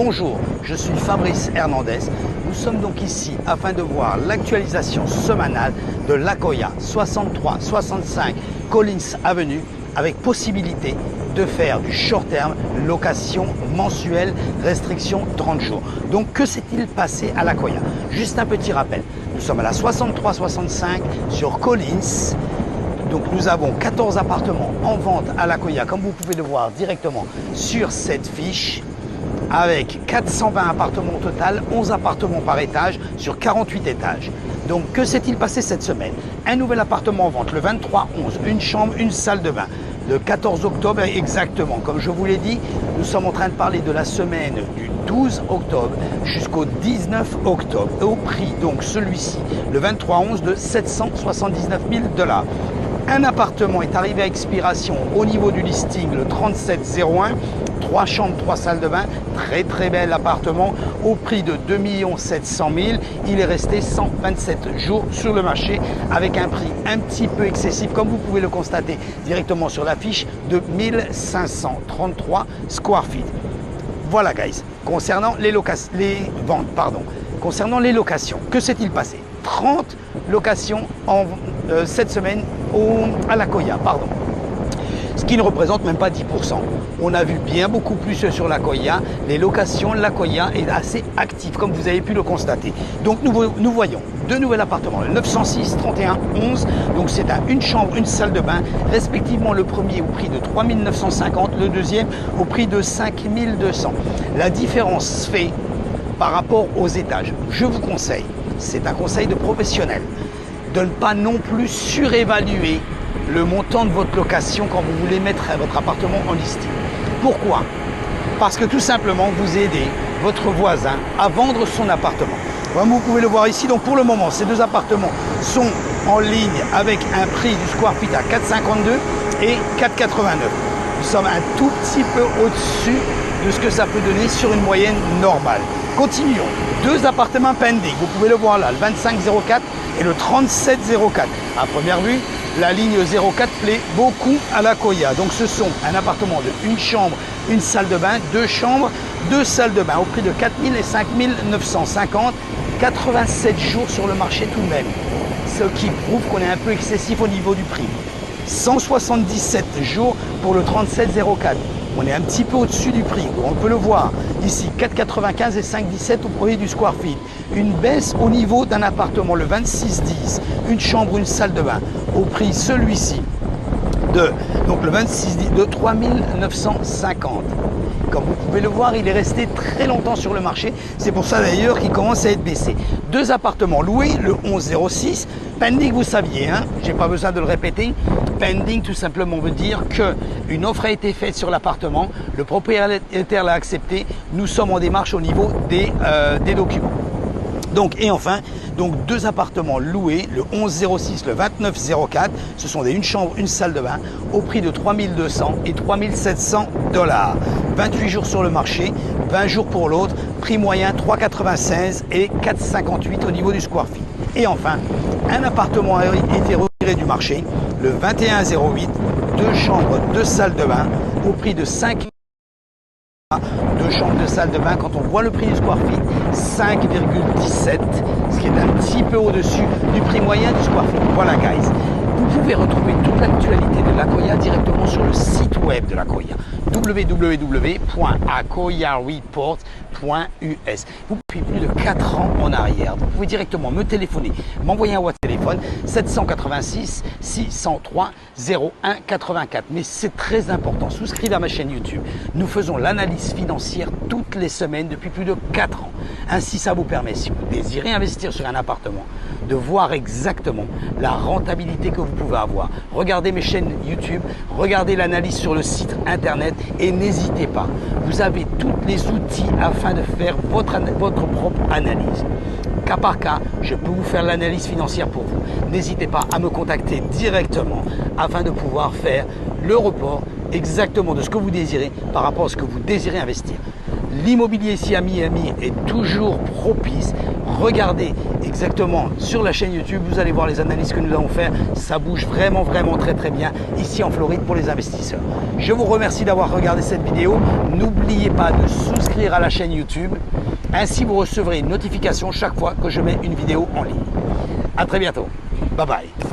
Bonjour, je suis Fabrice Hernandez. Nous sommes donc ici afin de voir l'actualisation semanale de l'Akoya 63-65 Collins Avenue avec possibilité de faire du short terme, location mensuelle, restriction 30 jours. Donc que s'est-il passé à l'Akoya? Juste un petit rappel, nous sommes à la 63-65 sur Collins. Donc nous avons 14 appartements en vente à l'Akoya, comme vous pouvez le voir directement sur cette fiche, avec 420 appartements au total, 11 appartements par étage sur 48 étages. Donc que s'est-il passé cette semaine? Un nouvel appartement en vente le 23/11, une chambre, une salle de bain. Le 14 octobre exactement, comme je vous l'ai dit, nous sommes en train de parler de la semaine du 12 octobre jusqu'au 19 octobre. Au prix, donc celui-ci, le 23/11 de 779 000 $. Un appartement est arrivé à expiration au niveau du listing le 37/01. 3 chambres, 3 salles de bain, très bel appartement au prix de 2 700 000 $. Il est resté 127 jours sur le marché avec un prix un petit peu excessif, comme vous pouvez le constater directement sur l'affiche, de 1533 square feet. Voilà guys, concernant les ventes, concernant les locations, que s'est-il passé? 30 locations en cette semaine à l'Akoya, ce qui ne représente même pas 10%. On a vu bien beaucoup plus sur l'Akoya. Les locations, l'Akoya est assez active, comme vous avez pu le constater. Donc nous voyons deux nouveaux appartements, le 906 31 11. Donc c'est une chambre, une salle de bain, respectivement le premier au prix de 3 950, le deuxième au prix de 5 200. La différence se fait par rapport aux étages. Je vous conseille, c'est un conseil de professionnel, de ne pas non plus surévaluer le montant de votre location quand vous voulez mettre votre appartement en listing. Pourquoi? Parce que tout simplement vous aidez votre voisin à vendre son appartement. Comme vous pouvez le voir ici, donc pour le moment ces deux appartements sont en ligne avec un prix du square feet à 4,52 et 4,89. Nous sommes un tout petit peu au-dessus de ce que ça peut donner sur une moyenne normale. Continuons. Deux appartements pending, vous pouvez le voir là, le 2504 et le 3704. À première vue, la ligne 04 plaît beaucoup à l'Akoya. Donc ce sont un appartement de une chambre, une salle de bain, deux chambres, deux salles de bain au prix de 4 000 et 5 950, 87 jours sur le marché tout de même. Ce qui prouve qu'on est un peu excessif au niveau du prix. 177 jours pour le 3704. On est un petit peu au-dessus du prix, on peut le voir. Ici, 4,95 et 5,17 au prix du square feet. Une baisse au niveau d'un appartement, le 2610, une chambre, une salle de bain, au prix celui-ci donc le 2610 de 3 950. Comme vous pouvez le voir, il est resté très longtemps sur le marché. C'est pour ça d'ailleurs qu'il commence à être baissé. Deux appartements loués, le 1106. Pending, vous saviez, hein, j'ai pas besoin de le répéter. Pending, tout simplement, veut dire qu'une offre a été faite sur l'appartement, le propriétaire l'a accepté, nous sommes en démarche au niveau des documents. Donc, et enfin, donc deux appartements loués, le 1106, le 2904, ce sont une chambre, une salle de bain, au prix de 3 200 et 3 700 $. 28 jours sur le marché, 20 jours pour l'autre, prix moyen 3,96 et 4,58 au niveau du square feet. Et enfin, un appartement a été retiré du marché, le 2108, deux chambres, deux salles de bain, au prix de 5 000 $. Deux chambres, deux salles de bain, quand on voit le prix du square feet, 5,17, ce qui est un petit peu au-dessus du prix moyen du square feet. Voilà guys, vous pouvez retrouver toute l'actualité de l'Akoya directement sur le site web de l'Akoya, www.akoyareport.us. Vous pouvez plus de 4 ans en arrière, vous pouvez directement me téléphoner, m'envoyer un WhatsApp téléphone 786 603 01 84. Mais c'est très important, souscrivez à ma chaîne YouTube. Nous faisons l'analyse financière toutes les semaines depuis plus de 4 ans. Ainsi, ça vous permet, si vous désirez investir sur un appartement, de voir exactement la rentabilité que vous pouvez avoir. Regardez mes chaînes YouTube, regardez l'analyse sur le site internet et n'hésitez pas. Vous avez tous les outils afin de faire votre propre analyse. Cas par cas, je peux vous faire l'analyse financière pour vous. N'hésitez pas à me contacter directement afin de pouvoir faire le report exactement de ce que vous désirez par rapport à ce que vous désirez investir. L'immobilier ici à Miami est toujours propice. Regardez et exactement sur la chaîne YouTube. Vous allez voir les analyses que nous allons faire. Ça bouge vraiment très bien ici en Floride pour les investisseurs. Je vous remercie d'avoir regardé cette vidéo. N'oubliez pas de souscrire à la chaîne YouTube. Ainsi, vous recevrez une notification chaque fois que je mets une vidéo en ligne. À très bientôt. Bye bye.